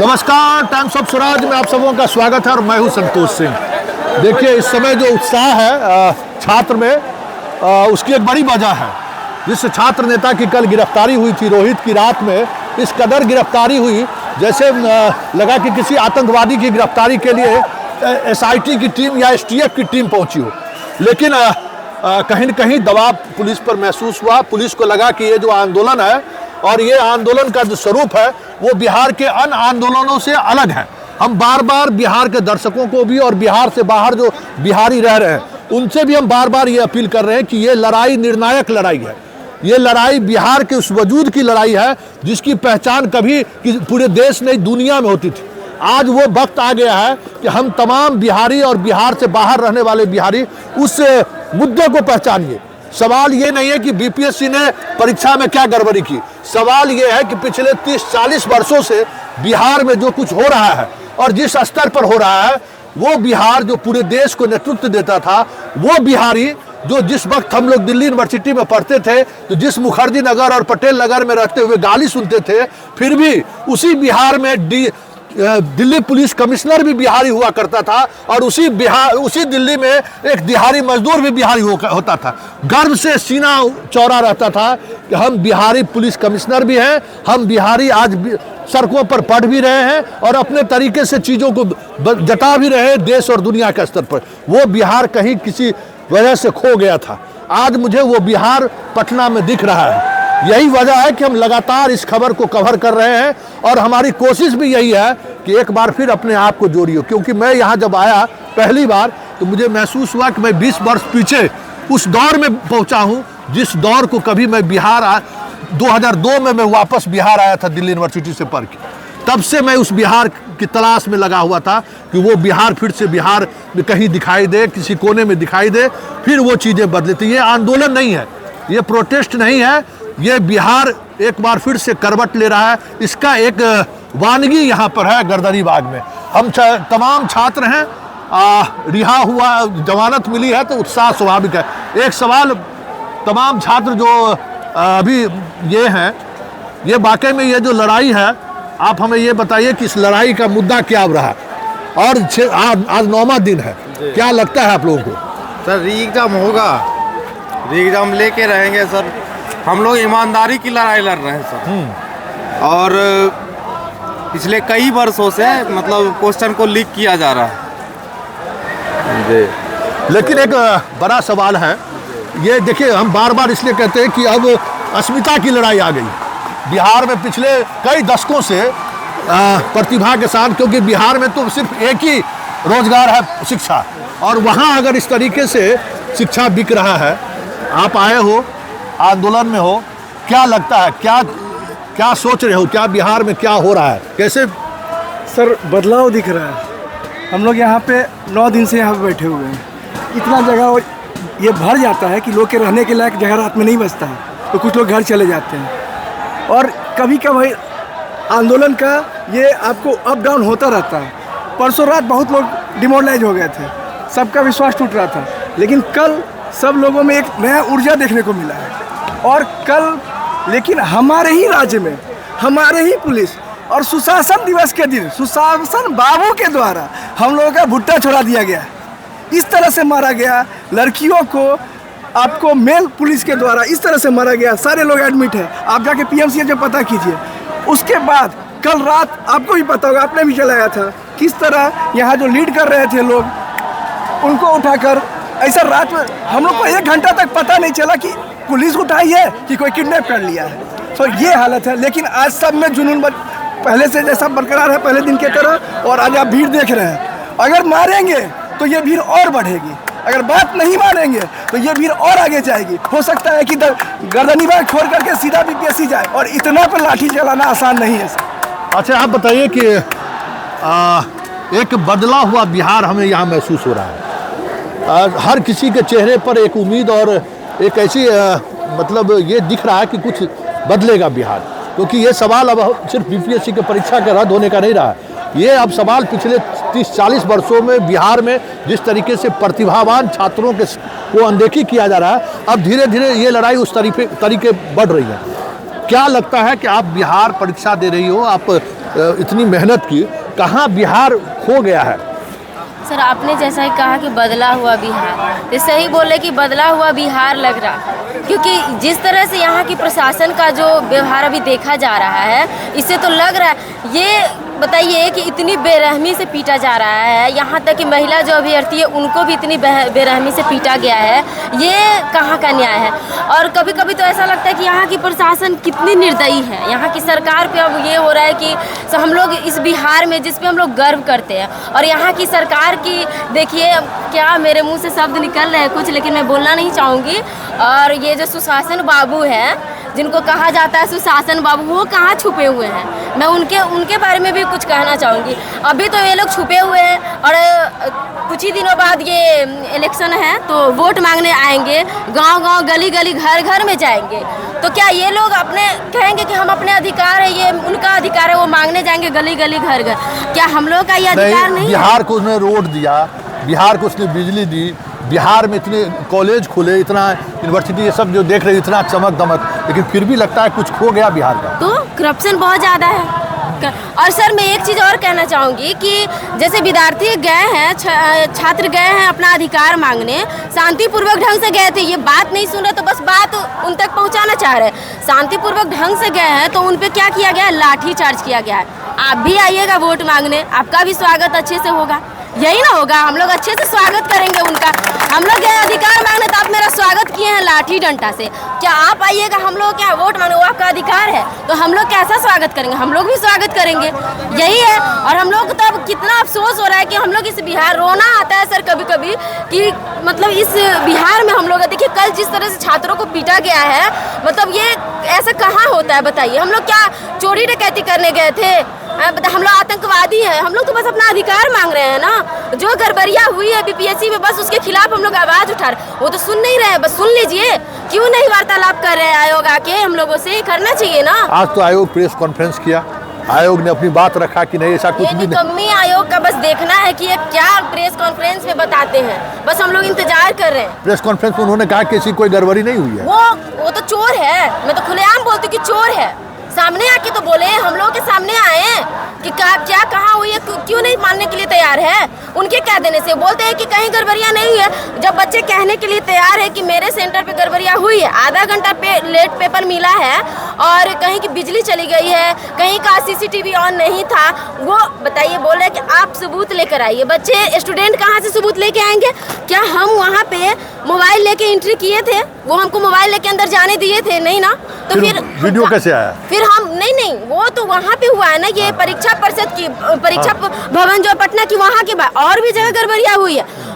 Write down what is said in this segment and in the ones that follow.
नमस्कार, times of Swaraj में आप सबों का स्वागत है और मैं हूं संतोष सिंह। देखिए, इस समय जो उत्साह है छात्र में, उसकी एक बड़ी वजह है। जिस छात्र नेता की कल गिरफ्तारी हुई थी रोहित की, रात में इस कदर गिरफ्तारी हुई जैसे लगा कि किसी आतंकवादी की गिरफ्तारी के लिए SIT की टीम या STF की टीम पहुंची हो। लेकिन कहीं न कहीं दबाव पुलिस पर महसूस हुआ। पुलिस को लगा कि ये जो आंदोलन है और ये आंदोलन का जो स्वरूप है वो बिहार के अन्य आंदोलनों से अलग है। हम बार बार बिहार के दर्शकों को भी और बिहार से बाहर जो बिहारी रह रहे हैं उनसे भी हम बार बार ये अपील कर रहे हैं कि ये लड़ाई निर्णायक लड़ाई है। ये लड़ाई बिहार के उस वजूद की लड़ाई है जिसकी पहचान कभी पूरे देश नहीं दुनिया में होती थी। आज वो वक्त आ गया है कि हम तमाम बिहारी और बिहार से बाहर रहने वाले बिहारी उस मुद्दे को पहचानिए। सवाल ये नहीं है कि BPSC ने परीक्षा में क्या गड़बड़ी की, सवाल ये है कि पिछले 30-40 वर्षों से बिहार में जो कुछ हो रहा है और जिस स्तर पर हो रहा है वो बिहार जो पूरे देश को नेतृत्व देता था, वो बिहारी जो जिस वक्त हम लोग दिल्ली यूनिवर्सिटी में पढ़ते थे तो जिस मुखर्जी नगर और पटेल नगर में रहते हुए गाली सुनते थे, फिर भी उसी बिहार में दिल्ली पुलिस कमिश्नर भी बिहारी हुआ करता था और उसी दिल्ली में एक दिहाड़ी मजदूर भी बिहारी होता था। गर्व से सीना चौड़ा रहता था कि हम बिहारी पुलिस कमिश्नर भी हैं, हम बिहारी आज सड़कों पर पढ़ भी रहे हैं और अपने तरीके से चीज़ों को जता भी रहे हैं देश और दुनिया के स्तर पर। वो बिहार कहीं किसी वजह से खो गया था, आज मुझे वो बिहार पटना में दिख रहा है। यही वजह है कि हम लगातार इस खबर को कवर कर रहे हैं और हमारी कोशिश भी यही है कि एक बार फिर अपने आप को जोड़िए। क्योंकि मैं यहाँ जब आया पहली बार तो मुझे महसूस हुआ कि मैं 20 वर्ष पीछे उस दौर में पहुँचा हूँ जिस दौर को कभी मैं 2002 में मैं वापस बिहार आया था दिल्ली यूनिवर्सिटी से पढ़ के। तब से मैं उस बिहार की तलाश में लगा हुआ था कि वो बिहार फिर से बिहार में कहीं दिखाई दे, किसी कोने में दिखाई दे, फिर वो चीज़ें बदले। तो ये आंदोलन नहीं है, ये प्रोटेस्ट नहीं है, ये बिहार एक बार फिर से करवट ले रहा है। इसका एक वानगी यहाँ पर है गर्दनीबाग में। हम तमाम छात्र हैं, रिहा हुआ, जमानत मिली है तो उत्साह स्वाभाविक है। एक सवाल तमाम छात्र जो अभी ये हैं, ये वाकई में ये जो लड़ाई है, आप हमें ये बताइए कि इस लड़ाई का मुद्दा क्या रहा और आज 9वां दिन है, क्या लगता है आप लोगों को? सर, री एग्ज़ाम होगा, री एग्ज़ाम लेके रहेंगे सर। हम लोग ईमानदारी की लड़ाई लड़ रहे हैं सर। और पिछले कई वर्षों से मतलब क्वेश्चन को लीक किया जा रहा है जी। लेकिन एक बड़ा सवाल है, ये देखिए, हम बार बार इसलिए कहते हैं कि अब अस्मिता की लड़ाई आ गई बिहार में। पिछले कई दशकों से प्रतिभा के साथ, क्योंकि बिहार में तो सिर्फ एक ही रोजगार है, शिक्षा, और वहाँ अगर इस तरीके से शिक्षा बिक रहा है, आप आए हो आंदोलन में हो, क्या लगता है, क्या सोच रहे हो, क्या बिहार में क्या हो रहा है, कैसे? सर, बदलाव दिख रहा है। हम लोग यहाँ पे 9 दिन से यहाँ पे बैठे हुए हैं। इतना जगह ये भर जाता है कि लोग के रहने के लायक जगह रात में नहीं बचता है, तो कुछ लोग घर चले जाते हैं। और कभी कभी आंदोलन का ये आपको अप डाउन होता रहता है। परसों रात बहुत लोग डिमोरलाइज हो गए थे, सबका विश्वास टूट रहा था, लेकिन कल सब लोगों में एक नया ऊर्जा देखने को मिला है। और कल लेकिन हमारे ही राज्य में हमारे ही पुलिस और सुशासन दिवस के दिन सुशासन बाबू के द्वारा हम लोगों का भुट्टा छोड़ा दिया गया। इस तरह से मारा गया लड़कियों को, आपको मेल पुलिस के द्वारा इस तरह से मारा गया। सारे लोग एडमिट है, आप जाके PMC जब पता कीजिए। उसके बाद कल रात आपको भी पता होगा, आपने भी चलाया था, किस तरह यहाँ जो लीड कर रहे थे लोग उनको उठाकर ऐसा रात में हम लोग को 1 घंटा तक पता नहीं चला कि पुलिस उठाई है कि कोई किडनैप कर लिया है। तो ये हालत है। लेकिन आज सब में जुनून पहले से जैसा बरकरार है, पहले दिन की तरह। और आज आप भीड़ देख रहे हैं, अगर मारेंगे तो ये भीड़ और बढ़ेगी, अगर बात नहीं मानेंगे तो ये भीड़ और आगे जाएगी। हो सकता है कि गर्दनीबाग छोड़ करके सीधा BPSC जाए, और इतना पर लाठी चलाना आसान नहीं है सर। अच्छा, आप बताइए कि एक बदला हुआ बिहार हमें यहाँ महसूस हो रहा है। हर किसी के चेहरे पर एक उम्मीद और एक ऐसी मतलब ये दिख रहा है कि कुछ बदलेगा बिहार। क्योंकि ये सवाल अब सिर्फ BPSC के परीक्षा के रद्द होने का नहीं रहा, ये अब सवाल पिछले 30-40 वर्षों में बिहार में जिस तरीके से प्रतिभावान छात्रों को अनदेखी किया जा रहा है, अब धीरे धीरे ये लड़ाई उस तरीके बढ़ रही है। क्या लगता है कि आप बिहार परीक्षा दे रही हो, आप इतनी मेहनत की, कहाँ बिहार खो गया है? सर आपने जैसा ही कहा कि बदला हुआ बिहार, तो सही बोले कि बदला हुआ बिहार लग रहा, क्योंकि जिस तरह से यहाँ की प्रशासन का जो व्यवहार अभी देखा जा रहा है, इससे तो लग रहा है, ये बताइए कि इतनी बेरहमी से पीटा जा रहा है, यहाँ तक कि महिला जो अभ्यर्थी है उनको भी इतनी बेरहमी से पीटा गया है, ये कहाँ का न्याय है? और कभी कभी तो ऐसा लगता है कि यहाँ की प्रशासन कितनी निर्दयी है। यहाँ की सरकार पे अब ये हो रहा है कि हम लोग इस बिहार में, जिस पे हम लोग गर्व करते हैं, और यहाँ की सरकार की देखिए, क्या मेरे मुंह से शब्द निकल रहे हैं कुछ, लेकिन मैं बोलना नहीं चाहूँगी। और ये जो सुशासन बाबू हैं, जिनको कहा जाता है सुशासन बाबू, वो कहाँ छुपे हुए हैं? मैं उनके बारे में भी कुछ कहना चाहूँगी। अभी तो ये लोग छुपे हुए हैं, और कुछ ही दिनों बाद ये इलेक्शन है तो वोट मांगने आएंगे, गांव-गांव, गली-गली, घर-घर में जाएंगे। तो क्या ये लोग अपने कहेंगे कि हम अपने अधिकार है, ये उनका अधिकार है, वो मांगने जाएंगे गली-गली, घर-घर? क्या हम लोग का ये अधिकार नहीं है? बिहार को उसने रोड दिया, बिहार को उसने बिजली दी, बिहार में इतने कॉलेज खुले, इतना यूनिवर्सिटी, ये सब जो देख रहे हैं, इतना चमक दमक, लेकिन फिर भी लगता है कुछ खो गया बिहार का। तो करप्शन बहुत ज़्यादा है। और सर मैं एक चीज़ और कहना चाहूँगी कि जैसे विद्यार्थी गए हैं, छात्र गए हैं अपना अधिकार मांगने, शांतिपूर्वक ढंग से गए थे, ये बात नहीं सुन रहे तो बस बात उन तक पहुँचाना चाह रहे हैं। शांतिपूर्वक ढंग से गए हैं तो उन पे क्या किया गया है? लाठी चार्ज किया गया है। आप भी आइएगा वोट मांगने, आपका भी स्वागत अच्छे से होगा, यही ना होगा? हम लोग अच्छे से स्वागत करेंगे उनका। हम लोग गए अधिकार मांगने तो आप मेरा स्वागत किए हैं लाठी डंडा से, क्या आप आइएगा हम लोग क्या वोट मांगने? वो आपका अधिकार है, तो हम लोग कैसा स्वागत करेंगे? हम लोग भी स्वागत करेंगे, यही है। और हम लोग को तो अब कितना अफसोस हो रहा है कि हम लोग इस बिहार, रोना आता है सर कभी कभी कि मतलब इस बिहार में हम लोग, देखिए कल जिस तरह से छात्रों को पीटा गया है, मतलब ये ऐसा कहाँ होता है बताइए? हम लोग क्या चोरी डकैती करने गए थे? हम लोग आतंकवादी हैं? हम लोग तो बस अपना अधिकार मांग रहे हैं ना। जो गड़बड़ियाँ हुई है बीपीएससी में, बस उसके खिलाफ हम लोग आवाज़ उठा रहे, वो तो सुन नहीं रहे, बस सुन लीजिए। क्यों नहीं वार्तालाप कर रहे हैं आयोग आके? हम लोगों से करना चाहिए ना। आज तो आयोग प्रेस कॉन्फ्रेंस किया, आयोग ने अपनी बात रखा कि नहीं ऐसा कुछ भी नहीं। निकम्मी आयोग का बस देखना है कि ये क्या प्रेस कॉन्फ्रेंस में बताते हैं, बस हम लोग इंतजार कर रहे हैं। प्रेस कॉन्फ्रेंस में उन्होंने कहा कि ऐसी कोई गड़बड़ी नहीं हुई है। वो तो चोर है, मैं तो खुलेआम बोलती हूँ कि चोर है। सामने आके तो बोले, हम लोगों के सामने आए कि क्या कहाँ हुई है, क्यों नहीं मानने के लिए तैयार है? उनके कह देने से बोलते हैं कि कहीं गड़बड़ियाँ नहीं हुई है। जब बच्चे कहने के लिए तैयार है कि मेरे सेंटर पे गड़बड़ियाँ हुई है, आधा घंटा लेट पेपर मिला है, और कहीं की बिजली चली गई है, कहीं का सीसीटीवी ऑन नहीं था, वो बताइए, बोल रहे कि आप सबूत लेकर आइए। बच्चे, स्टूडेंट कहाँ से सबूत लेके आएंगे? क्या हम वहाँ पे मोबाइल लेके एंट्री किए थे? वो हमको मोबाइल लेके अंदर जाने दिए थे? नहीं ना। तो फिर वीडियो कैसे आया? फिर हम नहीं, वो तो वहाँ पे हुआ है ना, ये परीक्षा परिषद की, परीक्षा भवन जो पटना की, वहाँ के बाद और भी जगह गड़बड़ियाँ हुई है।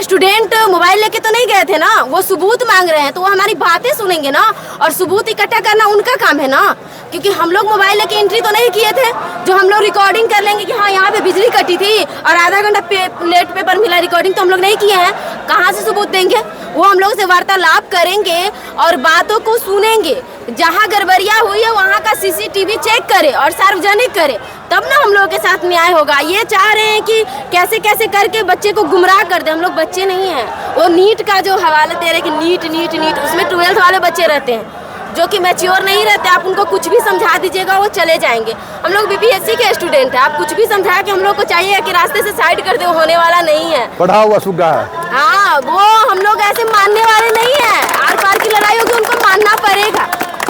स्टूडेंट मोबाइल लेके तो नहीं गए थे ना, वो सबूत मांग रहे हैं, तो वो हमारी बातें सुनेंगे ना, और सबूत इकट्ठा करना उनका काम है ना। क्योंकि हम लोग मोबाइल लेके एंट्री तो नहीं किए थे, जो हम लोग रिकॉर्डिंग कर लेंगे कि हाँ यहाँ पे बिजली कटी थी और आधा घंटा लेट पेपर मिला, रिकॉर्डिंग तो हम लोग नहीं किए हैं। कहाँ से सबूत देंगे? वो हम लोग से वार्तालाप करेंगे और बातों को सुनेंगे। जहाँ गड़बड़ियाँ हुई है वहाँ का सीसीटीवी चेक करे और सार्वजनिक करे, तब ना हम लोगों के साथ न्याय होगा। ये चाह रहे हैं कि कैसे कैसे करके बच्चे को गुमराह कर दे। हम लोग बच्चे नहीं हैं। वो नीट का जो हवाला दे रहे कि नीट, उसमें 12th वाले बच्चे रहते हैं जो कि मैच्योर नहीं रहते। आप उनको कुछ भी समझा दीजिएगा, वो चले जाएंगे। हम लोग बीपीएससी के स्टूडेंट हैं, आप कुछ भी समझा के हम लोग को चाहिए कि रास्ते से साइड कर दे, होने वाला नहीं है। पढ़ा हुआ सुग्गा है। हाँ, वो हम लोग ऐसे मानने वाले नहीं है। आर पार की लड़ाई होगी, उनको मानना पड़ेगा।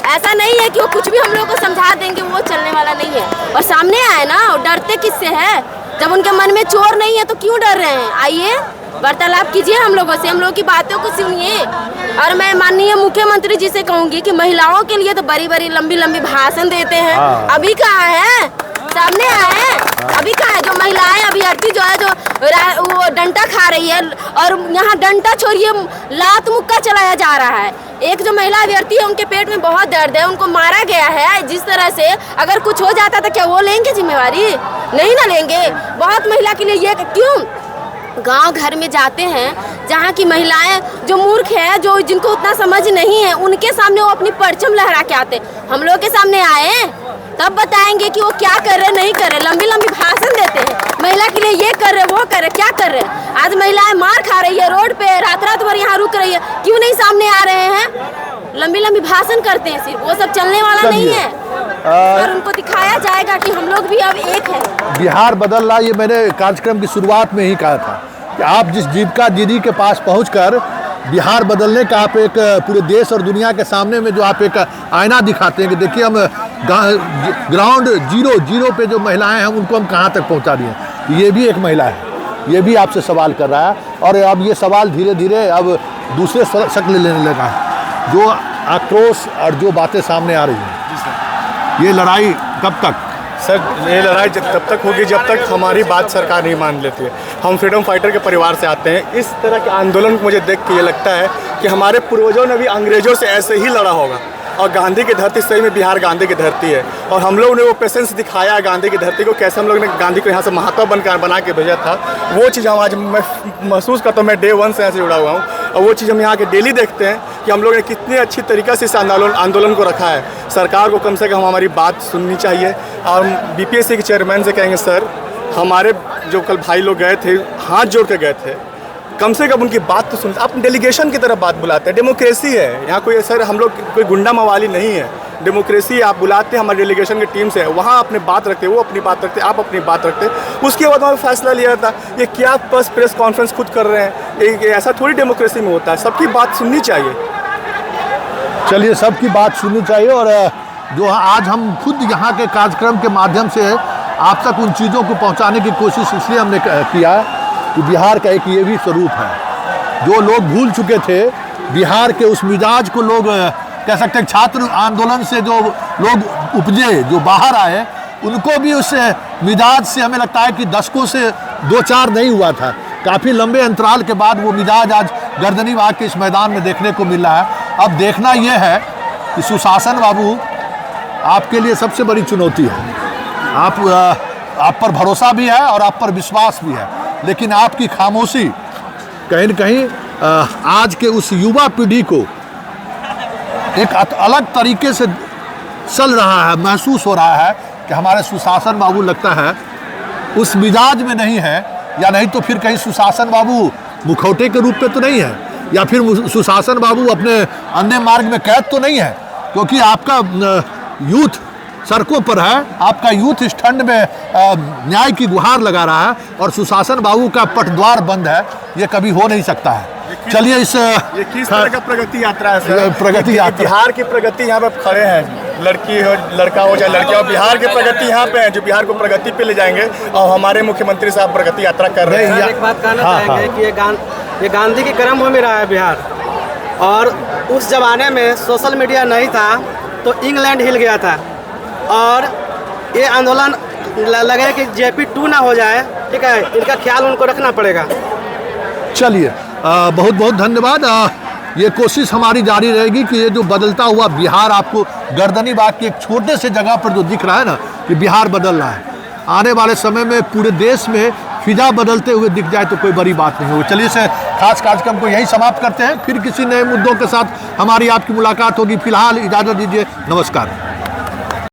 ऐसा नहीं है कि वो कुछ भी हम लोग को समझा देंगे, वो चलने वाला नहीं है। और सामने आए ना, डरते किससे है? जब उनके मन में चोर नहीं है तो क्यों डर रहे हैं? आइए वार्तालाप कीजिए हम लोगों से, हम लोगों की बातों को सुनिए। और मैं माननीय मुख्यमंत्री जी से कहूँगी कि महिलाओं के लिए तो बड़ी बड़ी लंबी भाषण देते हैं, अभी कहाँ है? सामने आए, अभी कहाँ है? जो महिलाएं अभ्यर्थी जो है, जो वो डंडा खा रही है, और यहाँ डंडा छोड़िए लात मुक्का चलाया जा रहा है। एक जो महिला अभ्यर्थी है, उनके पेट में बहुत दर्द है, उनको मारा गया है। जिस तरह से अगर कुछ हो जाता तो क्या वो लेंगे जिम्मेवारी? नहीं ना लेंगे। बहुत महिला के लिए ये क्यों गांव घर में जाते हैं, जहाँ की महिलाएं जो मूर्ख हैं, जो जिनको उतना समझ नहीं है, उनके सामने वो अपनी परचम लहरा के आते। हम लोग के सामने आए तब बताएंगे कि वो क्या कर रहे लंबी लंबी भाषण देते हैं। महिला के लिए ये कर रहे, वो कर रहे, क्या कर रहे हैं? आज महिलाएं मार खा रही है रोड पे, रात भर यहाँ रुक रही है, क्यों नहीं सामने आ रहे हैं? लंबी भाषण करते हैं, सिर्फ वो सब चलने वाला नहीं है। और उनको दिखाया जाएगा कि हम लोग भी अब एक है। बिहार बदल रहा, ये मैंने कार्यक्रम की शुरुआत में ही कहा था कि आप जिस जीविका दीदी के पास पहुंचकर बिहार बदलने का आप एक पूरे देश और दुनिया के सामने में जो आप एक आईना दिखाते हैं कि देखिए हम ग्राउंड जीरो पे जो महिलाएं हैं उनको हम कहां तक पहुंचा दिए। ये भी एक महिला है, ये भी आपसे सवाल कर रहा है और अब ये सवाल धीरे धीरे अब दूसरे शक्ल लेने लगा है। जो आक्रोश और जो बातें सामने आ रही हैं, ये लड़ाई कब तक? सर ये लड़ाई तब तक होगी जब तक हमारी बात सरकार नहीं मान लेती है। हम फ्रीडम फाइटर के परिवार से आते हैं। इस तरह के आंदोलन को मुझे देख के ये लगता है कि हमारे पूर्वजों ने भी अंग्रेजों से ऐसे ही लड़ा होगा और गांधी की धरती सही में बिहार गांधी की धरती है और हम लोग ने वो पेशेंस दिखाया है गांधी की धरती को, कैसे हम लोग ने गांधी को यहाँ से महात्मा बना के भेजा था। वो चीज़ हम आज मैं महसूस करता हूँ। मैं डे 1 से यहाँ से जुड़ा हुआ हूँ और वो चीज़ हम यहाँ के डेली देखते हैं कि हम लोग ने कितनी अच्छी तरीक़े से इस आंदोलन को रखा है। सरकार को कम से कम हमारी बात सुननी चाहिए और BPSC के चेयरमैन से कहेंगे सर हमारे जो कल भाई लोग गए थे हाथ जोड़ के गए थे, कम से कम उनकी बात तो सुनते। आप डेलीगेशन की तरह बात बुलाते हैं, डेमोक्रेसी है यहाँ, कोई सर हम लोग कोई गुंडा मवाली नहीं है, डेमोक्रेसी आप बुलाते हैं। हमारे डेलीगेशन की टीम से वहाँ अपनी बात रखते, वो अपनी बात रखते, आप अपनी बात रखते, उसके बाद वहाँ फैसला लिया था। ये क्या बस प्रेस कॉन्फ्रेंस खुद कर रहे हैं, ऐसा थोड़ी डेमोक्रेसी में होता है। सबकी बात सुननी चाहिए। चलिए, सबकी बात सुननी चाहिए और जो आज हम खुद यहाँ के कार्यक्रम के माध्यम से आप तक उन चीज़ों को पहुँचाने की कोशिश इसलिए हमने किया कि बिहार का एक ये भी स्वरूप है। जो लोग भूल चुके थे बिहार के उस मिजाज को, लोग कह सकते हैं छात्र आंदोलन से जो लोग उपजे, जो बाहर आए, उनको भी उस मिजाज से हमें लगता है कि दशकों से दो चार नहीं हुआ था। काफ़ी लंबे अंतराल के बाद वो मिजाज आज गर्दनीबाग के इस मैदान में देखने को मिल रहा है। अब देखना यह है कि सुशासन बाबू आपके लिए सबसे बड़ी चुनौती है। आप पर भरोसा भी है और आप पर विश्वास भी है, लेकिन आपकी खामोशी कहीं न कहीं आज के उस युवा पीढ़ी को एक अलग तरीके से चल रहा है, महसूस हो रहा है कि हमारे सुशासन बाबू लगता है उस मिजाज में नहीं है, या नहीं तो फिर कहीं सुशासन बाबू मुखौटे के रूप में तो नहीं है, या फिर सुशासन बाबू अपने अन्य मार्ग में कैद तो नहीं है, क्योंकि आपका यूथ सड़कों पर है, आपका यूथ इस ठंड में न्याय की गुहार लगा रहा है और सुशासन बाबू का पटद्वार बंद है। ये कभी हो नहीं सकता है। चलिए, ये किस तरह का प्रगति यात्रा है सर? प्रगति यात्रा, बिहार की प्रगति यहाँ पे खड़े हैं, लड़की हो लड़का हो चाहे लड़कियां हो, बिहार की प्रगति यहाँ पे है जो बिहार को प्रगति पे ले जाएंगे और हमारे मुख्यमंत्री साहब प्रगति यात्रा कर रहे हैं। एक बात कहना चाहेंगे कि ये गांधी की कर्म भूमि रहा है बिहार, और उस जमाने में सोशल मीडिया नहीं था तो इंग्लैंड हिल गया था और ये आंदोलन लगे कि JP 2 ना हो जाए। ठीक है, इनका ख्याल उनको रखना पड़ेगा। चलिए, बहुत बहुत धन्यवाद। ये कोशिश हमारी जारी रहेगी कि ये जो बदलता हुआ बिहार आपको गर्दनीबाग की एक छोटे से जगह पर जो दिख रहा है ना, कि बिहार बदल रहा है, आने वाले समय में पूरे देश में फिजा बदलते हुए दिख जाए तो कोई बड़ी बात नहीं होगी। चलिए, इस खास कार्यक्रम को यहीं समाप्त करते हैं, फिर किसी नए मुद्दों के साथ हमारी आपकी मुलाकात होगी। फिलहाल इजाज़त दीजिए, नमस्कार।